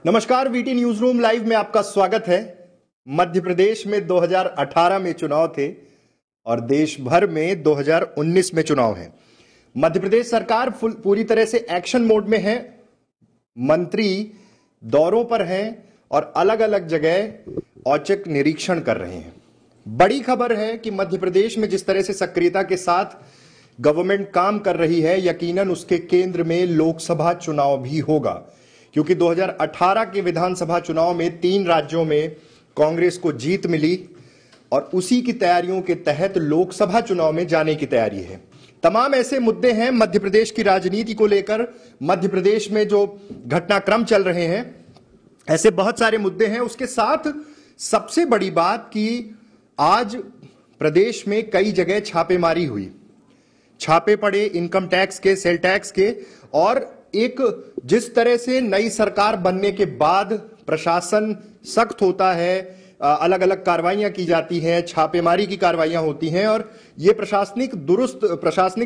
नमस्कार, VT news room live में आपका स्वागत है। मध्य प्रदेश में 2018 में चुनाव थे और देश भर में 2019 में चुनाव है। मध्य प्रदेश सरकार पूरी तरह से एक्शन मोड में है। मंत्री दौरों पर हैं और अलग अलग जगह औचक निरीक्षण कर रहे हैं। बड़ी खबर है कि मध्य प्रदेश में जिस तरह से सक्रियता के साथ गवर्नमेंट काम कर रही है, यकीनन उसके केंद्र में लोकसभा चुनाव भी होगा, क्योंकि 2018 के विधानसभा चुनाव में 3 राज्यों में कांग्रेस को जीत मिली और उसी की तैयारियों के तहत लोकसभा चुनाव में जाने की तैयारी है। तमाम ऐसे मुद्दे हैं मध्य प्रदेश की राजनीति को लेकर, मध्य प्रदेश में जो घटनाक्रम चल रहे हैं, ऐसे बहुत सारे मुद्दे हैं। उसके साथ सबसे बड़ी बात कि आज प्रदेश में कई जगह छापेमारी हुई, छापे पड़े इनकम टैक्स के, सेल टैक्स के, और एक जिस तरह से नई सरकार बनने के बाद प्रशासन सख्त होता है, अलग अलग कार्रवाइयां की जाती हैं, छापेमारी की कार्रवाइयां होती हैं और ये प्रशासनिक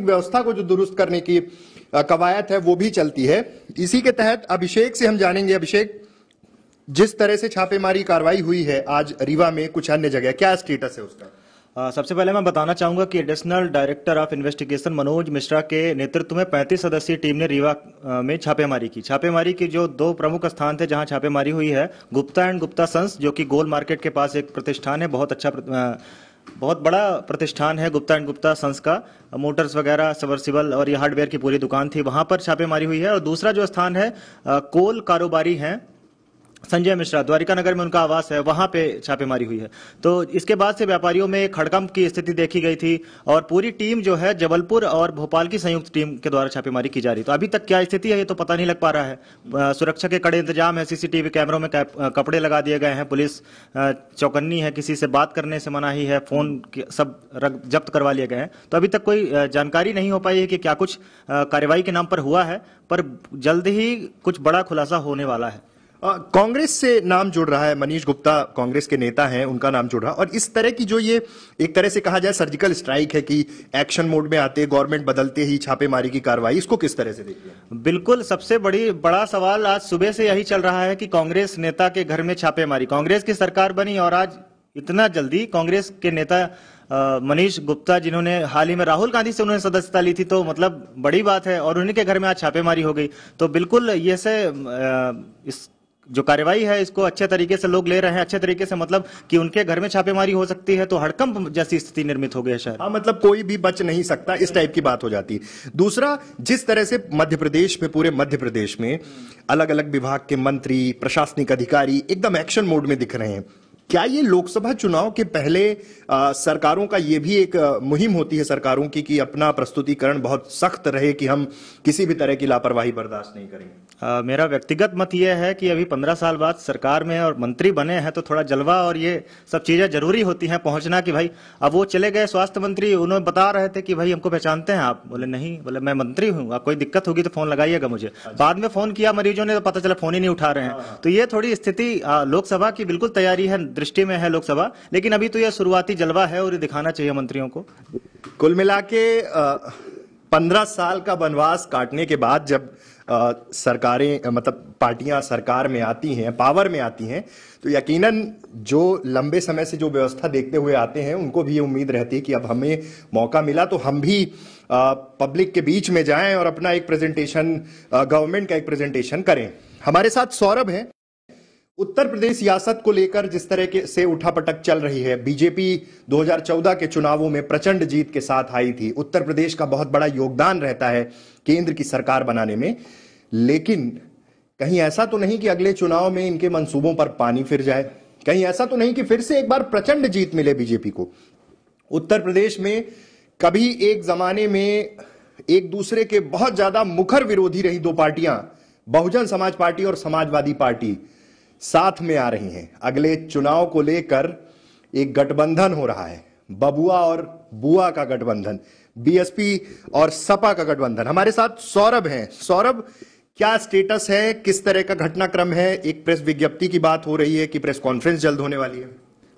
व्यवस्था को जो दुरुस्त करने की कवायद है वो भी चलती है। इसी के तहत अभिषेक से हम जानेंगे। अभिषेक, जिस तरह से छापेमारी कार्रवाई हुई है आज रीवा में, कुछ अन्य जगह, क्या स्टेटस है उसका? सबसे पहले मैं बताना चाहूंगा कि additional director of investigation Manoj Mishra के नेतृत्व में 35 सदस्यीय टीम ने रीवा में छापेमारी की। छापेमारी की जो 2 प्रमुख स्थान थे जहां छापेमारी हुई है, गुप्ता एंड गुप्ता सन्स, जो कि गोल मार्केट के पास एक प्रतिष्ठान है, बहुत बड़ा प्रतिष्ठान है गुप्ता एंड गुप्ता सन्स का, मोटर्स वगैरह, सबर्सिबल और ये हार्डवेयर की पूरी दुकान थी, वहां पर छापेमारी हुई है। और दूसरा जो स्थान है, कोल कारोबारी हैं संजय मिश्रा, द्वारिका नगर में उनका आवास है, वहां पे छापेमारी हुई है। तो इसके बाद से व्यापारियों में एक हड़कंप की स्थिति देखी गई थी और पूरी टीम जो है जबलपुर और भोपाल की संयुक्त टीम के द्वारा छापेमारी की जा रही। तो अभी तक क्या स्थिति है ये तो पता नहीं लग पा रहा है। सुरक्षा के कड़े इंतजाम है, सीसीटीवी कैमरों में कपड़े लगा दिए गए हैं, पुलिस चौकन्नी है, किसी से बात करने से मनाही है, फोन सब जब्त करवा लिए गए हैं। तो अभी तक कोई जानकारी नहीं हो पाई है कि क्या कुछ कार्रवाई के नाम पर हुआ है, पर जल्द ही कुछ बड़ा खुलासा होने वाला है। कांग्रेस से नाम जुड़ रहा है, मनीष गुप्ता कांग्रेस के नेता हैं, उनका नाम जुड़ रहा है। और इस तरह की जो ये एक तरह से कहा जाए सर्जिकल स्ट्राइक है कि एक्शन मोड में आते, गवर्नमेंट बदलते ही छापेमारी की कार्रवाई, इसको किस तरह से देखते हैं? बिल्कुल, सबसे बड़ा सवाल आज सुबह से यही चल रहा है कि कांग्रेस नेता के घर में छापेमारी। कांग्रेस की सरकार बनी और आज इतना जल्दी कांग्रेस के नेता मनीष गुप्ता, जिन्होंने हाल ही में राहुल गांधी से उन्होंने सदस्यता ली थी, तो मतलब बड़ी बात है, और उन्हीं के घर में आज छापेमारी हो गई। तो बिल्कुल ये से इस जो कार्रवाई है इसको अच्छे तरीके से लोग ले रहे हैं। अच्छे तरीके से मतलब कि उनके घर में छापेमारी हो सकती है तो हड़कंप जैसी स्थिति निर्मित हो गई है शायद। हाँ, मतलब कोई भी बच नहीं सकता, इस टाइप की बात हो जाती है। दूसरा, जिस तरह से मध्य प्रदेश में, पूरे मध्य प्रदेश में अलग अलग विभाग के मंत्री, प्रशासनिक अधिकारी एकदम एक्शन मोड में दिख रहे हैं, क्या ये लोकसभा चुनाव के पहले सरकारों का ये भी एक मुहिम होती है सरकारों की कि अपना प्रस्तुतिकरण बहुत सख्त रहे कि हम किसी भी तरह की लापरवाही बर्दाश्त नहीं करेंगे? मेरा व्यक्तिगत मत यह है कि अभी 15 साल बाद सरकार में और मंत्री बने हैं तो थोड़ा जलवा और ये सब चीजें जरूरी होती हैं पहुंचना। कि भाई अब वो चले गए स्वास्थ्य मंत्री, उन्होंने बता रहे थे कि भाई हमको पहचानते हैं आप? बोले नहीं, बोले मैं मंत्री हूँ, आप कोई दिक्कत होगी तो फोन लगाइएगा मुझे। बाद में फोन किया मरीजों ने तो पता चला फोन ही नहीं उठा रहे हैं। तो ये थोड़ी स्थिति लोकसभा की बिल्कुल तैयारी है, दृष्टि में है लोकसभा, लेकिन अभी तो यह शुरुआती जलवा है और ये दिखाना चाहिए मंत्रियों को। कुल मिला के 15 साल का वनवास काटने के बाद जब सरकारें, मतलब पार्टियां सरकार में आती हैं, पावर में आती हैं, तो यकीनन जो लंबे समय से जो व्यवस्था देखते हुए आते हैं उनको भी ये उम्मीद रहती है कि अब हमें मौका मिला तो हम भी पब्लिक के बीच में जाएं और अपना एक प्रेजेंटेशन, गवर्नमेंट का एक प्रेजेंटेशन करें। हमारे साथ सौरभ हैं। उत्तर प्रदेश सियासत को लेकर जिस तरह के से उठापटक चल रही है, बीजेपी 2014 के चुनावों में प्रचंड जीत के साथ आई थी। उत्तर प्रदेश का बहुत बड़ा योगदान रहता है केंद्र की सरकार बनाने में, लेकिन कहीं ऐसा तो नहीं कि अगले चुनाव में इनके मंसूबों पर पानी फिर जाए? कहीं ऐसा तो नहीं कि फिर से एक बार प्रचंड जीत मिले बीजेपी को? उत्तर प्रदेश में कभी एक जमाने में एक दूसरे के बहुत ज्यादा मुखर विरोधी रही 2 पार्टियां, बहुजन समाज पार्टी और समाजवादी पार्टी, साथ में आ रही हैं। अगले चुनाव को लेकर एक गठबंधन हो रहा है, बबुआ और बुआ का गठबंधन, बीएसपी और सपा का गठबंधन। हमारे साथ सौरभ हैं। सौरभ, क्या स्टेटस है, किस तरह का घटनाक्रम है? एक प्रेस विज्ञप्ति की बात हो रही है कि प्रेस कॉन्फ्रेंस जल्द होने वाली है।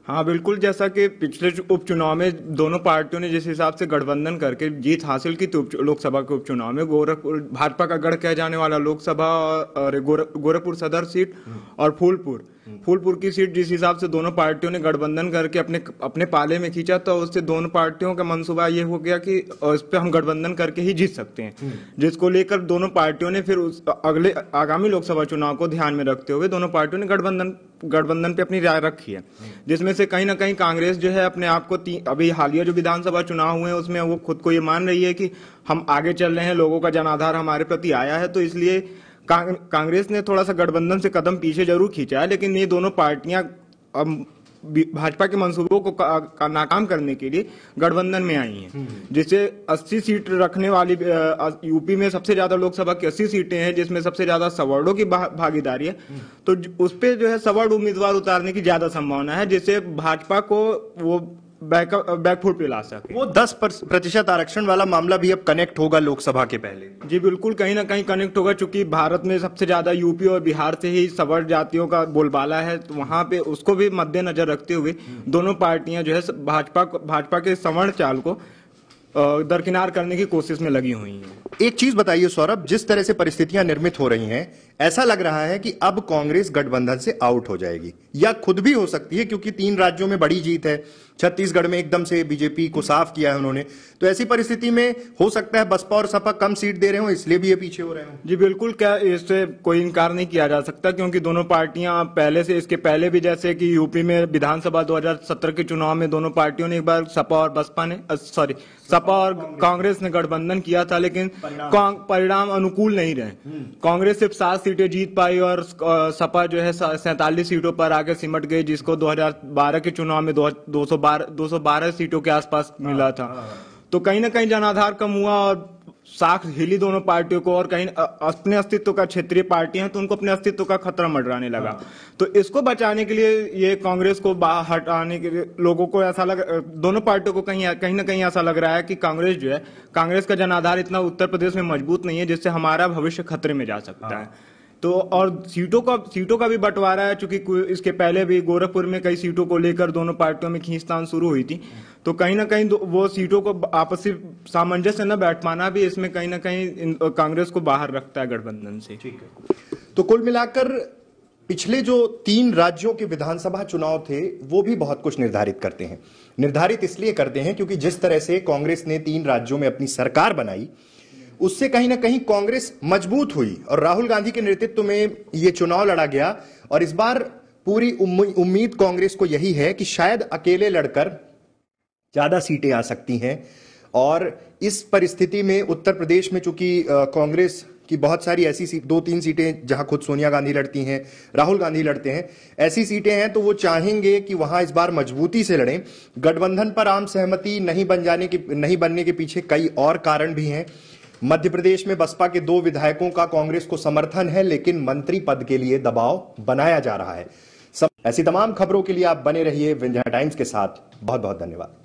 हाँ बिल्कुल, जैसा कि पिछले उपचुनाव में दोनों पार्टियों ने जिस हिसाब से गठबंधन करके जीत हासिल की थी लोकसभा के उपचुनाव में, गोरखपुर भाजपा का गढ़ कहा जाने वाला लोकसभा और गोरखपुर सदर सीट और फूलपुर की सीट जिस हिसाब से दोनों पार्टियों ने गठबंधन करके अपने पाले में खींचा, तो उससे दोनों पार्टियों का मंसूबा ये हो गया कि इस पे हम गठबंधन करके ही जीत सकते हैं, जिसको लेकर दोनों पार्टियों ने फिर उस आगामी लोकसभा चुनाव को ध्यान में रखते हुए दोनों पार्टियों ने गठबंधन पे अपनी राय रखी है, जिसमें से कहीं ना कहीं कांग्रेस जो है अपने आप को अभी हालिया जो विधानसभा चुनाव हुए हैं उसमें वो खुद को ये मान रही है कि हम आगे चल रहे हैं, लोगों का जनाधार हमारे प्रति आया है, तो इसलिए कांग्रेस ने थोड़ा सा गठबंधन से कदम पीछे जरूर खींचा है, लेकिन ये दोनों पार्टियां अब भाजपा के मंसूबों को नाकाम करने के लिए गठबंधन में आई हैं, जिससे 80 सीट रखने वाली यूपी में सबसे ज्यादा लोकसभा की 80 सीटें हैं, जिसमें सबसे ज्यादा सवर्णों की भागीदारी है, तो उस पे जो है सवर्ण उम्मीदवार उतारने की ज्यादा संभावना है, जिससे भाजपा को वो बैकफुट पे ला सके। वो 10% आरक्षण वाला मामला भी अब कनेक्ट होगा लोकसभा के पहले। जी बिल्कुल, कहीं ना कहीं कनेक्ट होगा, चूंकि भारत में सबसे ज्यादा यूपी और बिहार से ही सवर्ण जातियों का बोलबाला है, तो वहां पे उसको भी मद्देनजर रखते हुए दोनों पार्टियां जो है भाजपा के सवर्ण चाल को दरकिनार करने की कोशिश में लगी हुई हैं। एक चीज बताइए सौरभ, जिस तरह से परिस्थितियां निर्मित हो रही हैं, ऐसा लग रहा है कि अब कांग्रेस गठबंधन से आउट हो जाएगी, या खुद भी हो सकती है, क्योंकि 3 राज्यों में बड़ी जीत है, छत्तीसगढ़ में एकदम से बीजेपी को साफ किया है उन्होंने, तो ऐसी परिस्थिति में हो सकता है बसपा और सपा कम सीट दे रहे हो, इसलिए भी ये पीछे हो रहे हो। जी बिल्कुल, क्या इससे कोई इनकार नहीं किया जा सकता, क्योंकि दोनों पार्टियां पहले से, इसके पहले भी जैसे कि यूपी में विधानसभा 2017 के चुनाव में दोनों पार्टियों ने एक बार सपा और कांग्रेस ने गठबंधन किया था, लेकिन परिणाम अनुकूल नहीं रहे। कांग्रेस सिर्फ 7 सीटें जीत पाई और सपा जो है 47 सीटों पर आगे सिमट गई, जिसको 2012 के चुनाव में 212 सीटों के आसपास मिला था। तो कहीं ना कहीं जनाधार कम हुआ और साख हिली दोनों पार्टियों को, और कहीं अपने अस्तित्व का, क्षेत्रीय पार्टियां तो उनको अपने अस्तित्व का खतरा मंडराने लगा। तो इसको बचाने के लिए ये कांग्रेस को बाहर हटाने के लिए लोगों को ऐसा दोनों पार्टियों को कहीं ना कहीं ऐसा लग रहा है कि कांग्रेस का जनाधार इतना उत्तर प्रदेश में मजबूत नहीं है जिससे हमारा भविष्य खतरे में जा सकता है। तो और सीटों का भी बंटवारा है, चूंकि इसके पहले भी गोरखपुर में कई सीटों को लेकर दोनों पार्टियों में खींचतान शुरू हुई थी, तो कहीं ना कहीं वो सीटों को आपसी सामंजस्य न बैठ पाना भी इसमें कहीं ना कहीं कांग्रेस को बाहर रखता है गठबंधन से। ठीक है, तो कुल मिलाकर पिछले जो 3 राज्यों के विधानसभा चुनाव थे वो भी बहुत कुछ निर्धारित करते हैं। निर्धारित इसलिए करते हैं क्योंकि जिस तरह से कांग्रेस ने 3 राज्यों में अपनी सरकार बनाई, उससे कहीं ना कहीं कांग्रेस मजबूत हुई और राहुल गांधी के नेतृत्व में यह चुनाव लड़ा गया। और इस बार पूरी उम्मीद कांग्रेस को यही है कि शायद अकेले लड़कर ज्यादा सीटें आ सकती हैं। और इस परिस्थिति में उत्तर प्रदेश में चूंकि कांग्रेस की बहुत सारी ऐसी 2-3 सीटें जहां खुद सोनिया गांधी लड़ती हैं, राहुल गांधी लड़ते हैं, ऐसी सीटें हैं, तो वो चाहेंगे कि वहां इस बार मजबूती से लड़ें। गठबंधन पर आम सहमति नहीं बनने के पीछे कई और कारण भी हैं। मध्य प्रदेश में बसपा के 2 विधायकों का कांग्रेस को समर्थन है, लेकिन मंत्री पद के लिए दबाव बनाया जा रहा है। ऐसी तमाम खबरों के लिए आप बने रहिए विंध्या टाइम्स के साथ। बहुत बहुत धन्यवाद।